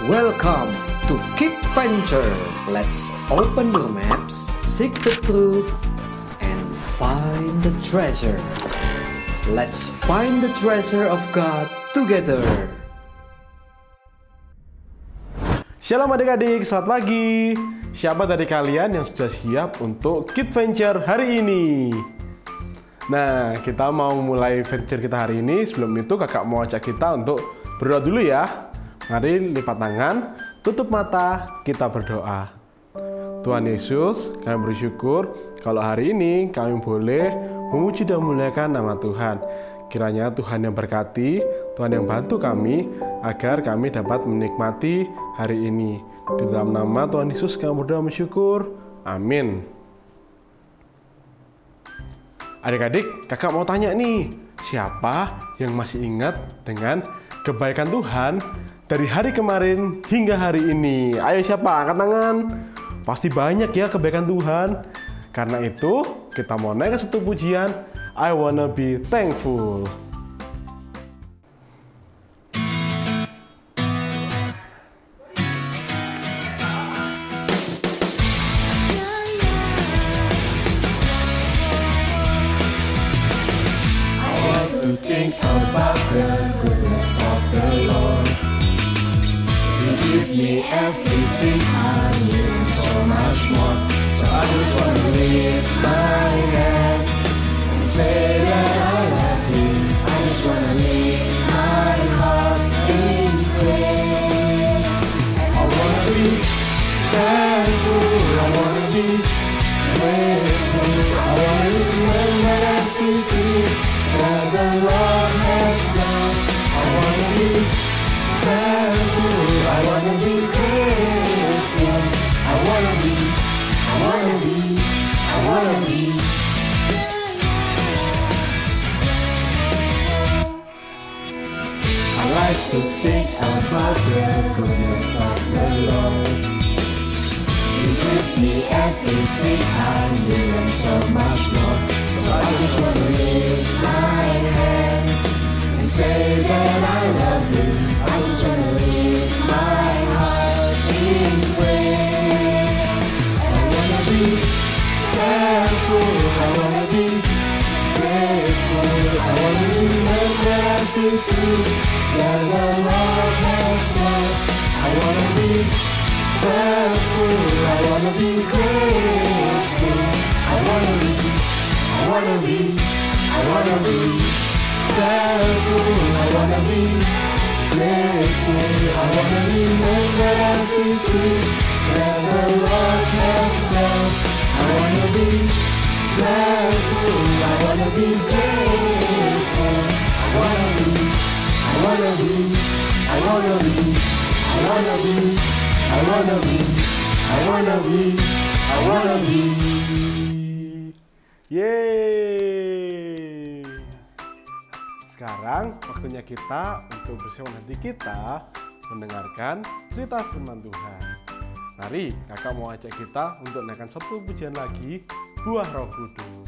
Welcome to Keep Venture. Let's open your maps, seek the truth, and find the treasure. Let's find the treasure of God together. Shalom adik-adik, selamat pagi. Siapa dari kalian yang sudah siap untuk Keep Venture hari ini? Nah, kita mau mulai venture kita hari ini. Sebelum itu kakak mau ajak kita untuk berdoa dulu ya. Mari lipat tangan, tutup mata, kita berdoa. Tuhan Yesus, kami bersyukur kalau hari ini kami boleh memuji dan memuliakan nama Tuhan. Kiranya Tuhan yang berkati, Tuhan yang bantu kami agar kami dapat menikmati hari ini. Di dalam nama Tuhan Yesus kami berdoa bersyukur. Amin. Adik-adik, kakak mau tanya nih, siapa yang masih ingat dengan kebaikan Tuhan dari hari kemarin hingga hari ini? Ayo siapa? Angkat tangan. Pasti banyak ya kebaikan Tuhan. Karena itu, kita mau naik ke satu pujian, I wanna be thankful. Think about the goodness of the Lord. He gives me everything I need and so much more. So I just want to lift my hands and say that I love Him. I just want to lift my heart in praise. I want to be thankful. I want to be grateful. I want to remember everything that the Lord has done. I wanna be thankful. I wanna be grateful. I wanna be. I like to think about the goodness of the Lord. He gives me everything I need and so much more. I just want to lift my hands and say that I love Him. I just want to lift my heart in praise. I want to be thankful. I want to be grateful. I want to remember everything that the Lord has done. I want to be thankful. I want to be grateful. I want to be thankful. I wanna be grateful. I wanna remember everything that the Lord has done. I wanna be thankful. I wanna be grateful. I wanna be. Yeay. Sekarang waktunya kita untuk bersiapkan hati kita mendengarkan cerita firman Tuhan. Mari kakak mau ajak kita untuk naikkan satu pujian lagi, Buah Roh Kudus.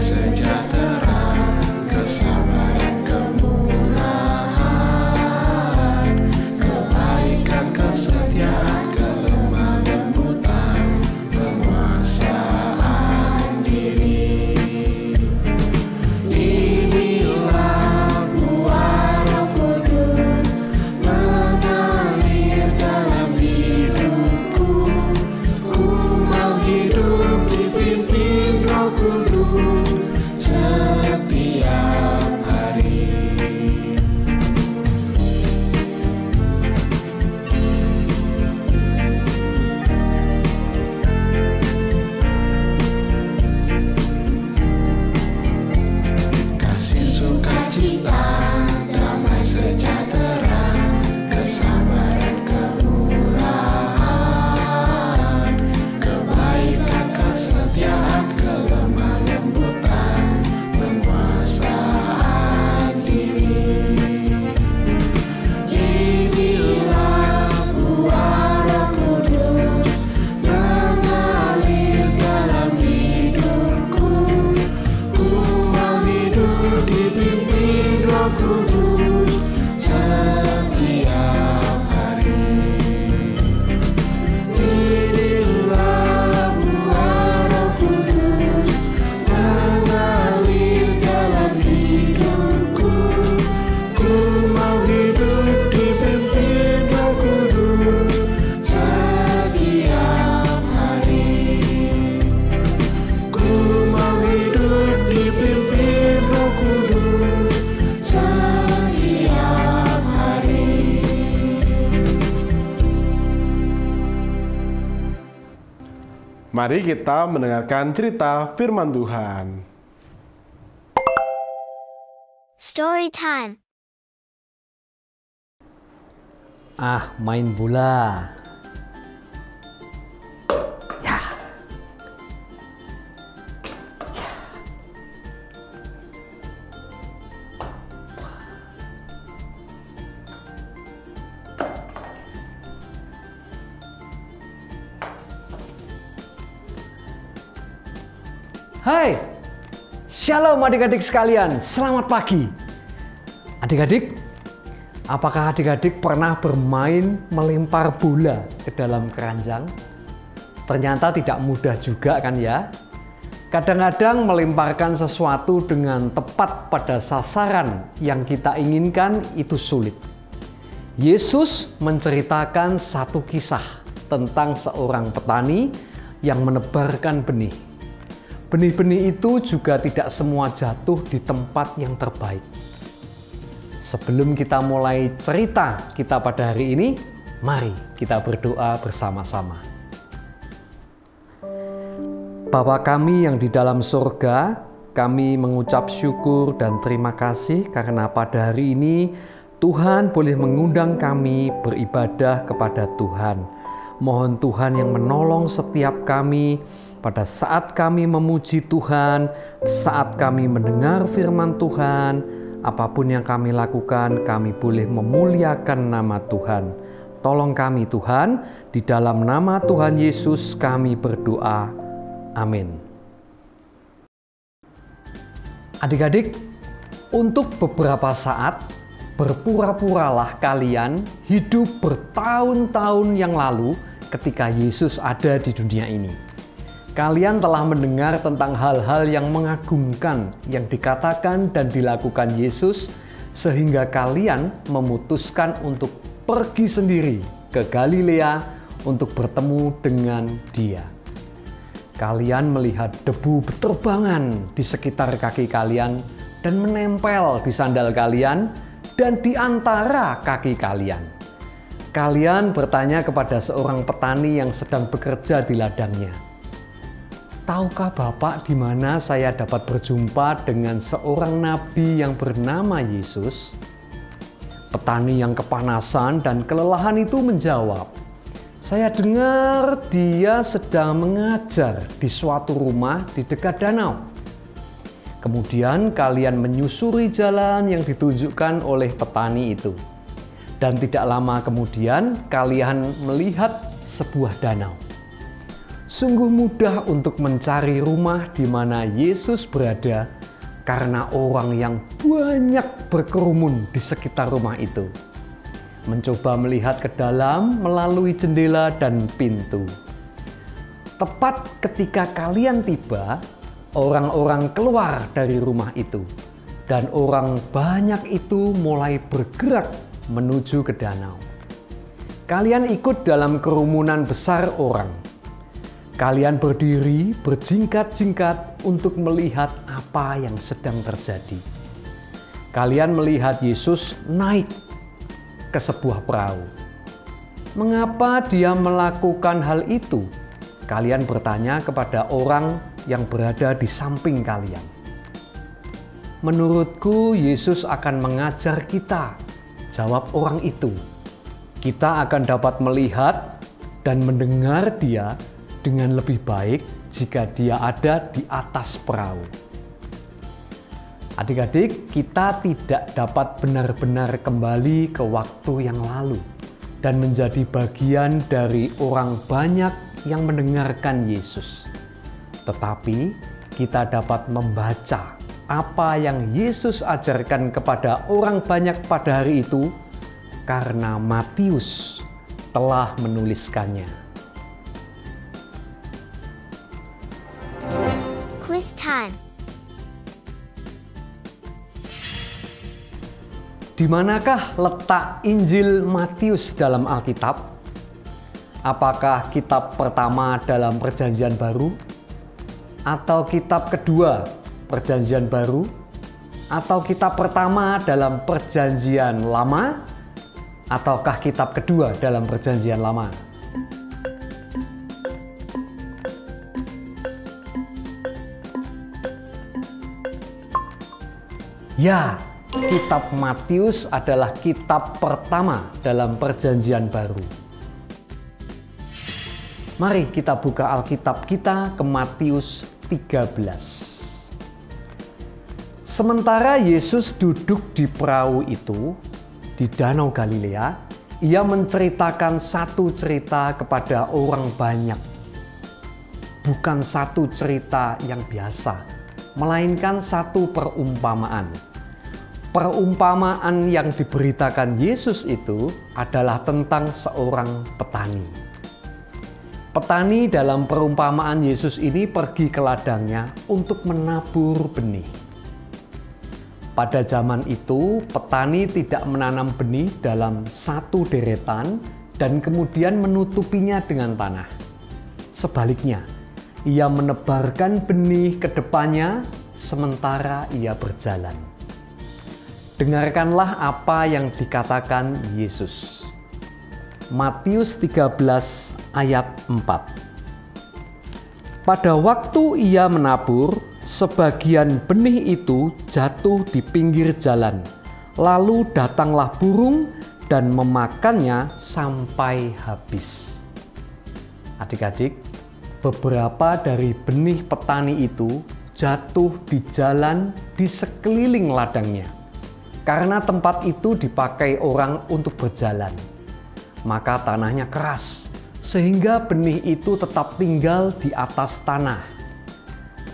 Sejahtera, kesabaran, kemuliaan Mari kita mendengarkan cerita firman Tuhan. Story time. Main bola. Ya. Hai, shalom adik-adik sekalian, selamat pagi. Adik-adik, apakah adik-adik pernah bermain melempar bola ke dalam keranjang? Ternyata tidak mudah juga kan ya? Kadang-kadang melemparkan sesuatu dengan tepat pada sasaran yang kita inginkan itu sulit. Yesus menceritakan satu kisah tentang seorang petani yang menebarkan benih. Benih-benih itu juga tidak semua jatuh di tempat yang terbaik. Sebelum kita mulai cerita kita pada hari ini, mari kita berdoa bersama-sama. Bapa kami yang di dalam surga, kami mengucap syukur dan terima kasih karena pada hari ini Tuhan boleh mengundang kami beribadah kepada Tuhan. Mohon Tuhan yang menolong setiap kami pada saat kami memuji Tuhan, saat kami mendengar firman Tuhan, apapun yang kami lakukan, kami boleh memuliakan nama Tuhan. Tolong kami Tuhan, di dalam nama Tuhan Yesus kami berdoa. Amin. Adik-adik, untuk beberapa saat, berpura-puralah kalian hidup bertahun-tahun yang lalu ketika Yesus ada di dunia ini. Kalian telah mendengar tentang hal-hal yang mengagumkan yang dikatakan dan dilakukan Yesus, sehingga kalian memutuskan untuk pergi sendiri ke Galilea untuk bertemu dengan Dia. Kalian melihat debu beterbangan di sekitar kaki kalian dan menempel di sandal kalian dan di antara kaki kalian. Kalian bertanya kepada seorang petani yang sedang bekerja di ladangnya, "Tahukah Bapak di mana saya dapat berjumpa dengan seorang nabi yang bernama Yesus?" Petani yang kepanasan dan kelelahan itu menjawab, "Saya dengar dia sedang mengajar di suatu rumah di dekat danau." Kemudian kalian menyusuri jalan yang ditunjukkan oleh petani itu. Dan tidak lama kemudian kalian melihat sebuah danau. Sungguh mudah untuk mencari rumah di mana Yesus berada karena orang yang banyak berkerumun di sekitar rumah itu. Mencoba melihat ke dalam melalui jendela dan pintu. Tepat ketika kalian tiba, orang-orang keluar dari rumah itu. Dan orang banyak itu mulai bergerak menuju ke danau. Kalian ikut dalam kerumunan besar orang. Kalian berdiri berjingkat-jingkat untuk melihat apa yang sedang terjadi. Kalian melihat Yesus naik ke sebuah perahu. Mengapa dia melakukan hal itu? Kalian bertanya kepada orang yang berada di samping kalian. Menurutku Yesus akan mengajar kita, jawab orang itu. Kita akan dapat melihat dan mendengar dia dengan lebih baik jika dia ada di atas perahu. Adik-adik, kita tidak dapat benar-benar kembali ke waktu yang lalu dan menjadi bagian dari orang banyak yang mendengarkan Yesus. Tetapi kita dapat membaca apa yang Yesus ajarkan kepada orang banyak pada hari itu karena Matius telah menuliskannya. Quiz time. Di manakah letak Injil Matius dalam Alkitab? Apakah kitab pertama dalam Perjanjian Baru? Atau kitab kedua Perjanjian Baru? Atau kitab pertama dalam Perjanjian Lama? Ataukah kitab kedua dalam Perjanjian Lama? Ya, kitab Matius adalah kitab pertama dalam Perjanjian Baru. Mari kita buka Alkitab kita ke Matius 13. Sementara Yesus duduk di perahu itu di Danau Galilea, ia menceritakan satu cerita kepada orang banyak. Bukan satu cerita yang biasa, melainkan satu perumpamaan. Perumpamaan yang diberitakan Yesus itu adalah tentang seorang petani. Petani dalam perumpamaan Yesus ini pergi ke ladangnya untuk menabur benih. Pada zaman itu, petani tidak menanam benih dalam satu deretan dan kemudian menutupinya dengan tanah. Sebaliknya, ia menebarkan benih ke depannya sementara ia berjalan. Dengarkanlah apa yang dikatakan Yesus. Matius 13 ayat 4. Pada waktu ia menabur, sebagian benih itu jatuh di pinggir jalan. Lalu datanglah burung dan memakannya sampai habis. Adik-adik, beberapa dari benih petani itu jatuh di jalan di sekeliling ladangnya. Karena tempat itu dipakai orang untuk berjalan. Maka tanahnya keras, sehingga benih itu tetap tinggal di atas tanah.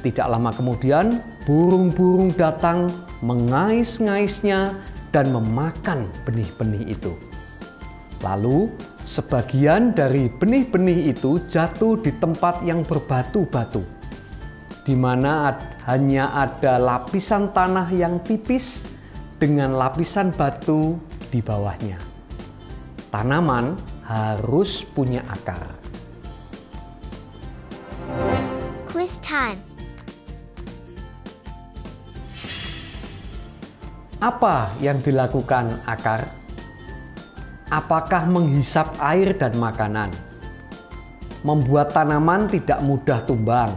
Tidak lama kemudian, burung-burung datang mengais-ngaisnya dan memakan benih-benih itu. Lalu, sebagian dari benih-benih itu jatuh di tempat yang berbatu-batu, di mana hanya ada lapisan tanah yang tipis dengan lapisan batu di bawahnya. Tanaman harus punya akar. Quiz time. Apa yang dilakukan akar? Apakah menghisap air dan makanan? Membuat tanaman tidak mudah tumbang?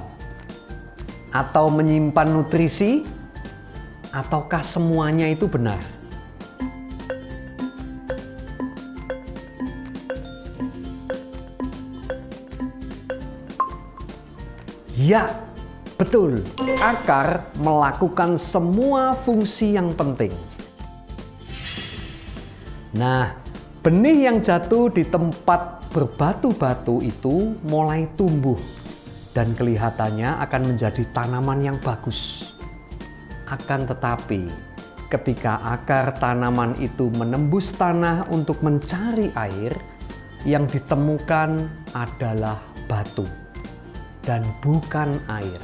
Atau menyimpan nutrisi? Ataukah semuanya itu benar? Ya, betul. Akar melakukan semua fungsi yang penting. Nah, benih yang jatuh di tempat berbatu-batu itu mulai tumbuh dan kelihatannya akan menjadi tanaman yang bagus. Akan tetapi, ketika akar tanaman itu menembus tanah untuk mencari air, yang ditemukan adalah batu dan bukan air.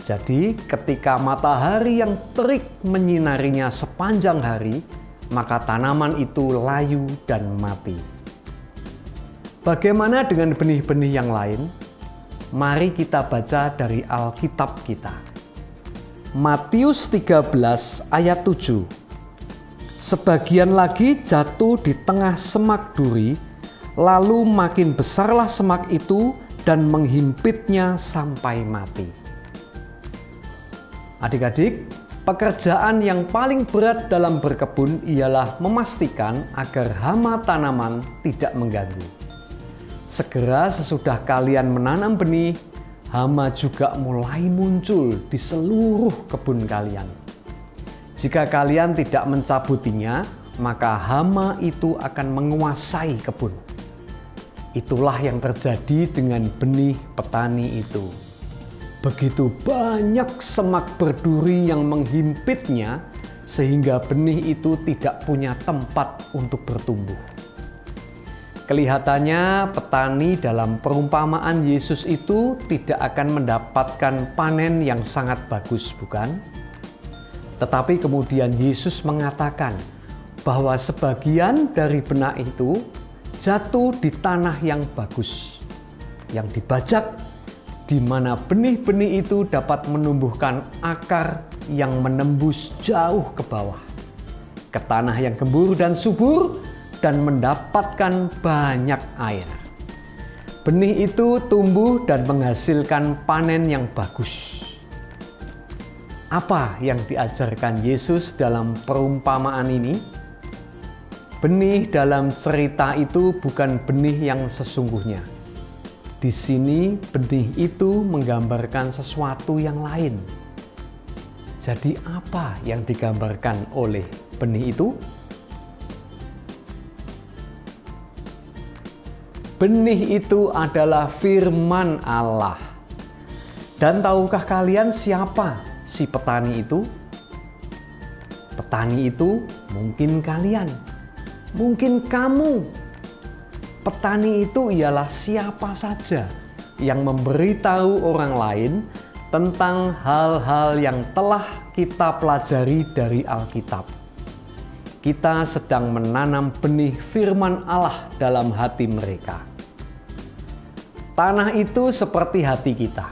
Jadi ketika matahari yang terik menyinarinya sepanjang hari, maka tanaman itu layu dan mati. Bagaimana dengan benih-benih yang lain? Mari kita baca dari Alkitab kita. Matius 13 ayat 7. Sebagian lagi jatuh di tengah semak duri, lalu makin besarlah semak itu dan menghimpitnya sampai mati. Adik-adik, pekerjaan yang paling berat dalam berkebun ialah memastikan agar hama tanaman tidak mengganggu. Segera sesudah kalian menanam benih, hama juga mulai muncul di seluruh kebun kalian. Jika kalian tidak mencabutinya, maka hama itu akan menguasai kebun. Itulah yang terjadi dengan benih petani itu. Begitu banyak semak berduri yang menghimpitnya, sehingga benih itu tidak punya tempat untuk bertumbuh. Kelihatannya petani dalam perumpamaan Yesus itu tidak akan mendapatkan panen yang sangat bagus, bukan? Tetapi kemudian Yesus mengatakan bahwa sebagian dari benak itu jatuh di tanah yang bagus, yang dibajak, di mana benih-benih itu dapat menumbuhkan akar yang menembus jauh ke bawah, ke tanah yang gembur dan subur, dan mendapatkan banyak air. Benih itu tumbuh dan menghasilkan panen yang bagus. Apa yang diajarkan Yesus dalam perumpamaan ini? Benih dalam cerita itu bukan benih yang sesungguhnya. Di sini benih itu menggambarkan sesuatu yang lain. Jadi apa yang digambarkan oleh benih itu? Benih itu adalah firman Allah. Dan tahukah kalian siapa si petani itu? Petani itu mungkin kalian, mungkin kamu. Petani itu ialah siapa saja yang memberitahu orang lain tentang hal-hal yang telah kita pelajari dari Alkitab. Kita sedang menanam benih firman Allah dalam hati mereka. Tanah itu seperti hati kita.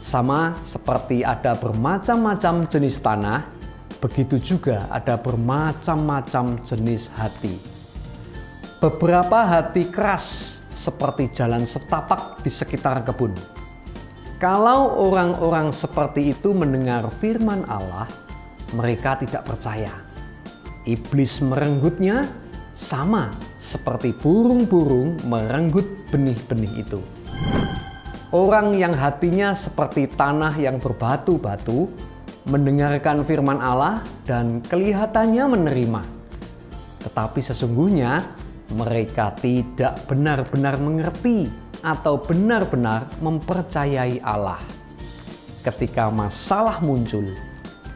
Sama seperti ada bermacam-macam jenis tanah, begitu juga ada bermacam-macam jenis hati. Beberapa hati keras seperti jalan setapak di sekitar kebun. Kalau orang-orang seperti itu mendengar firman Allah, mereka tidak percaya. Iblis merenggutnya sama seperti burung-burung merenggut benih-benih itu. Orang yang hatinya seperti tanah yang berbatu-batu mendengarkan firman Allah dan kelihatannya menerima. Tetapi sesungguhnya mereka tidak benar-benar mengerti atau benar-benar mempercayai Allah. Ketika masalah muncul,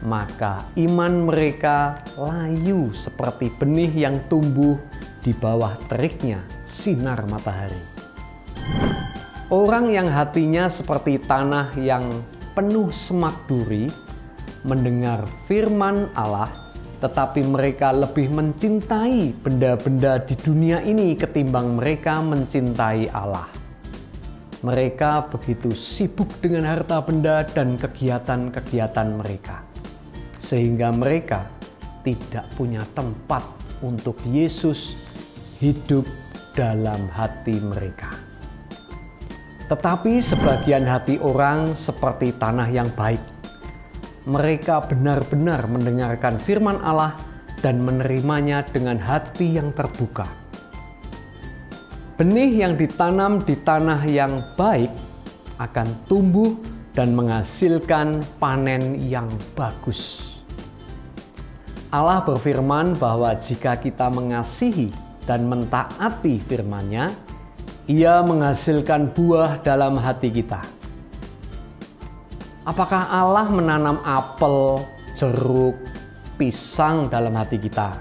maka iman mereka layu seperti benih yang tumbuh di bawah teriknya sinar matahari. Orang yang hatinya seperti tanah yang penuh semak duri mendengar firman Allah, tetapi mereka lebih mencintai benda-benda di dunia ini ketimbang mereka mencintai Allah. Mereka begitu sibuk dengan harta benda dan kegiatan-kegiatan mereka, sehingga mereka tidak punya tempat untuk Yesus hidup dalam hati mereka. Tetapi sebagian hati orang seperti tanah yang baik. Mereka benar-benar mendengarkan firman Allah dan menerimanya dengan hati yang terbuka. Benih yang ditanam di tanah yang baik akan tumbuh dan menghasilkan panen yang bagus. Allah berfirman bahwa jika kita mengasihi dan mentaati firman-Nya, Ia menghasilkan buah dalam hati kita. Apakah Allah menanam apel, jeruk, pisang dalam hati kita?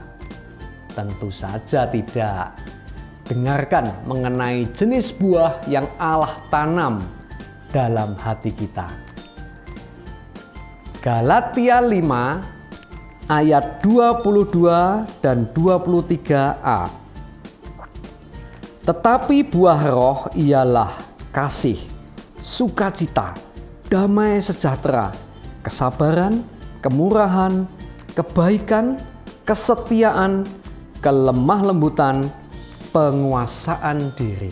Tentu saja tidak. Dengarkan mengenai jenis buah yang Allah tanam dalam hati kita. Galatia 5 ayat 22 dan 23a. Tetapi buah roh ialah kasih, sukacita, damai sejahtera, kesabaran, kemurahan, kebaikan, kesetiaan, kelemah lembutan, penguasaan diri.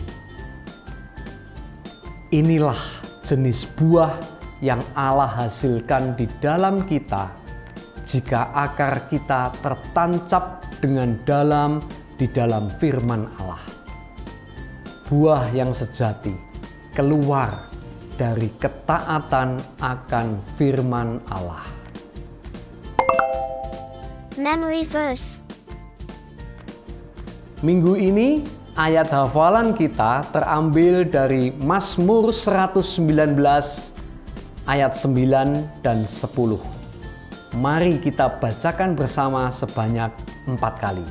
Inilah jenis buah yang Allah hasilkan di dalam kita jika akar kita tertancap dengan dalam di dalam firman Allah. Buah yang sejati keluar dari ketaatan akan firman Allah. Memory verse. Minggu ini ayat hafalan kita terambil dari Mazmur 119 ayat 9 dan 10. Mari kita bacakan bersama sebanyak 4 kali.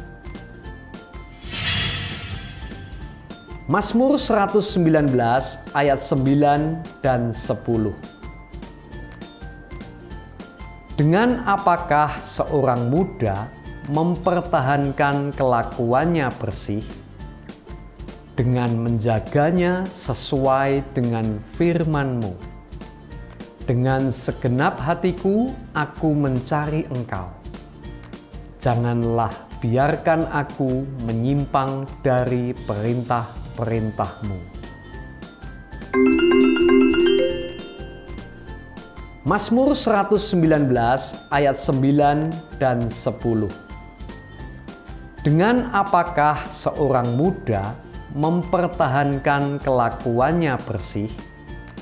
Mazmur 119 ayat 9 dan 10. Dengan apakah seorang muda mempertahankan kelakuannya bersih? Dengan menjaganya sesuai dengan firman-Mu. Dengan segenap hatiku aku mencari Engkau. Janganlah biarkan aku menyimpang dari perintah-perintah-Mu. Mazmur 119 ayat 9 dan 10. Dengan apakah seorang muda mempertahankan kelakuannya bersih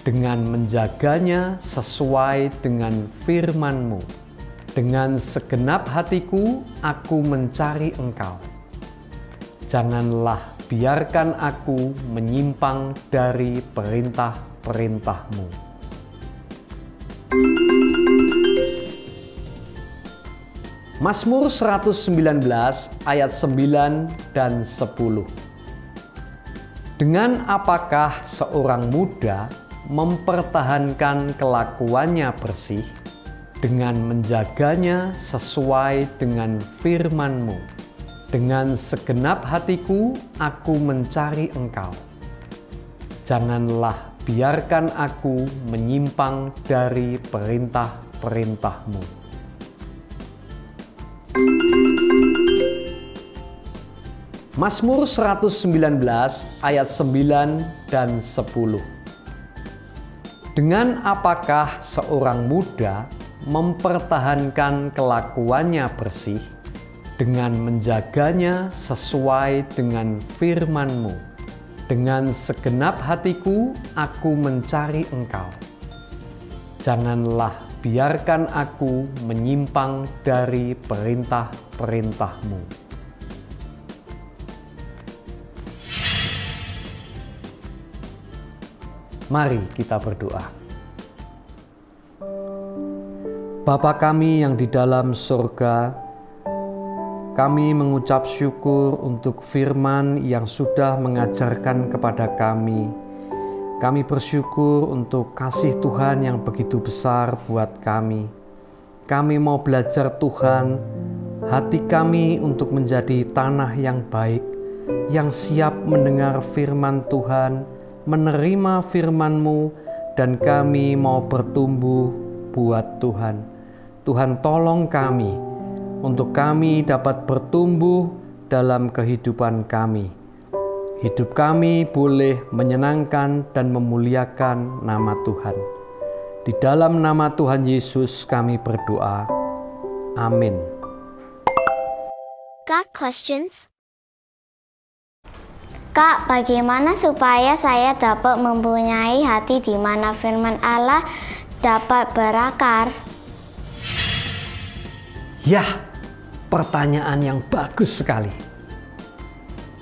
dengan menjaganya sesuai dengan firman-Mu. Dengan segenap hatiku aku mencari Engkau. Janganlah biarkan aku menyimpang dari perintah-perintah-Mu. Mazmur 119 ayat 9 dan 10. Dengan apakah seorang muda mempertahankan kelakuannya bersih dengan menjaganya sesuai dengan firman-Mu. Dengan segenap hatiku aku mencari Engkau. Janganlah biarkan aku menyimpang dari perintah-perintah-Mu. Mazmur 119 ayat 9 dan 10. Dengan apakah seorang muda mempertahankan kelakuannya bersih dengan menjaganya sesuai dengan firman-Mu. Dengan segenap hatiku aku mencari Engkau. Janganlah biarkan aku menyimpang dari perintah-perintah-Mu. Mari kita berdoa. Bapa kami yang di dalam surga, kami mengucap syukur untuk firman yang sudah mengajarkan kepada kami. Kami bersyukur untuk kasih Tuhan yang begitu besar buat kami. Kami mau belajar Tuhan, hati kami untuk menjadi tanah yang baik, yang siap mendengar firman Tuhan, menerima firman-Mu, dan kami mau bertumbuh buat Tuhan. Tuhan tolong kami, untuk kami dapat bertumbuh dalam kehidupan kami. Hidup kami boleh menyenangkan dan memuliakan nama Tuhan. Di dalam nama Tuhan Yesus kami berdoa. Amin. Got questions? Kak, bagaimana supaya saya dapat mempunyai hati di mana firman Allah dapat berakar? Yah, pertanyaan yang bagus sekali.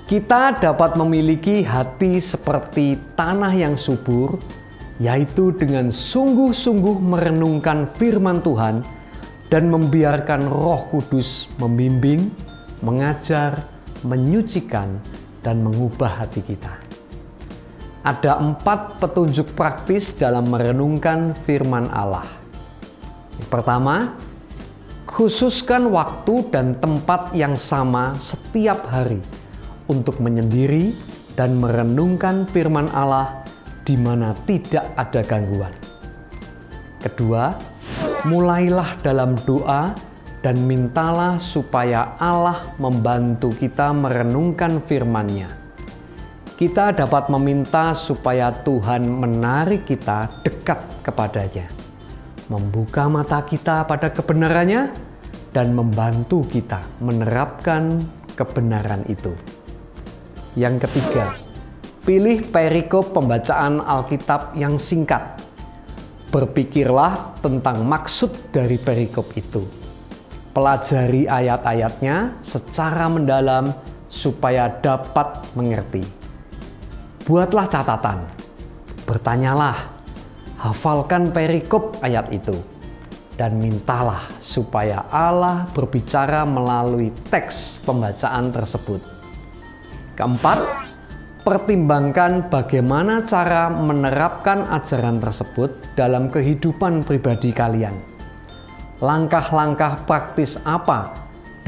Kita dapat memiliki hati seperti tanah yang subur, yaitu dengan sungguh-sungguh merenungkan firman Tuhan dan membiarkan Roh Kudus membimbing, mengajar, menyucikan, dan mengubah hati kita. Ada 4 petunjuk praktis dalam merenungkan firman Allah. Yang pertama, khususkan waktu dan tempat yang sama setiap hari untuk menyendiri dan merenungkan firman Allah di mana tidak ada gangguan. Kedua, mulailah dalam doa dan mintalah supaya Allah membantu kita merenungkan firman-Nya. Kita dapat meminta supaya Tuhan menarik kita dekat kepadanya, membuka mata kita pada kebenarannya, dan membantu kita menerapkan kebenaran itu. Yang ketiga, pilih perikop pembacaan Alkitab yang singkat. Berpikirlah tentang maksud dari perikop itu. Pelajari ayat-ayatnya secara mendalam supaya dapat mengerti. Buatlah catatan, bertanyalah, hafalkan perikop ayat itu, dan mintalah supaya Allah berbicara melalui teks pembacaan tersebut. Keempat, pertimbangkan bagaimana cara menerapkan ajaran tersebut dalam kehidupan pribadi kalian. Langkah-langkah praktis apa,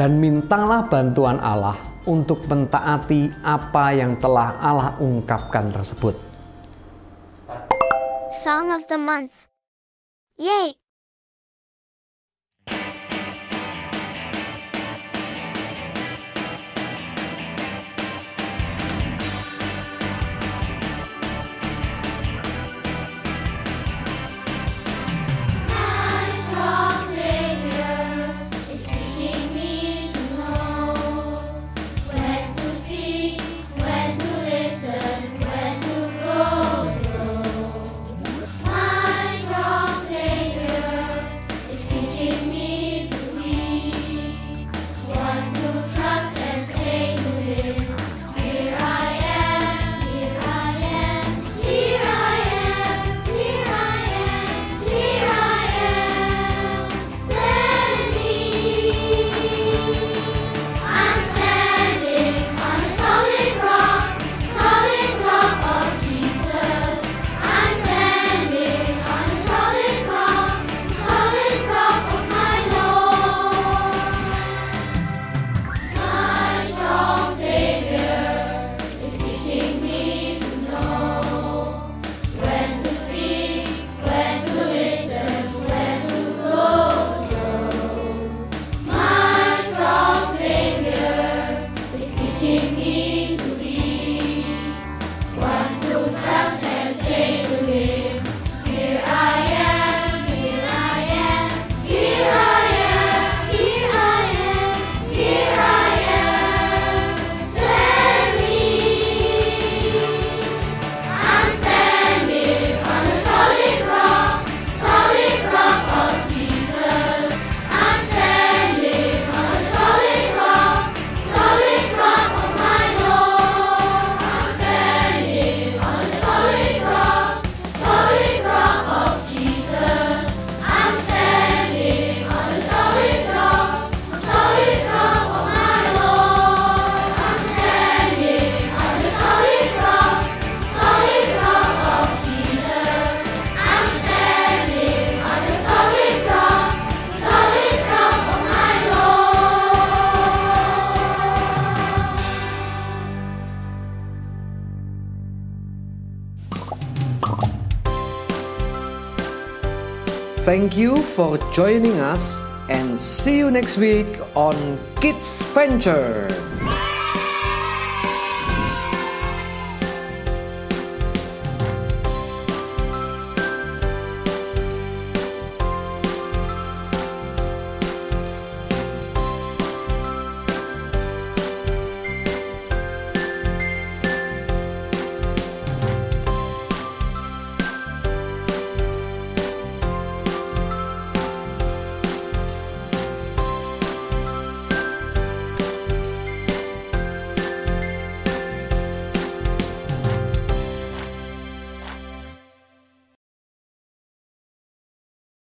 dan mintalah bantuan Allah untuk mentaati apa yang telah Allah ungkapkan tersebut. Song of the month. Yay! Thank you for joining us and see you next week on Kids Venture.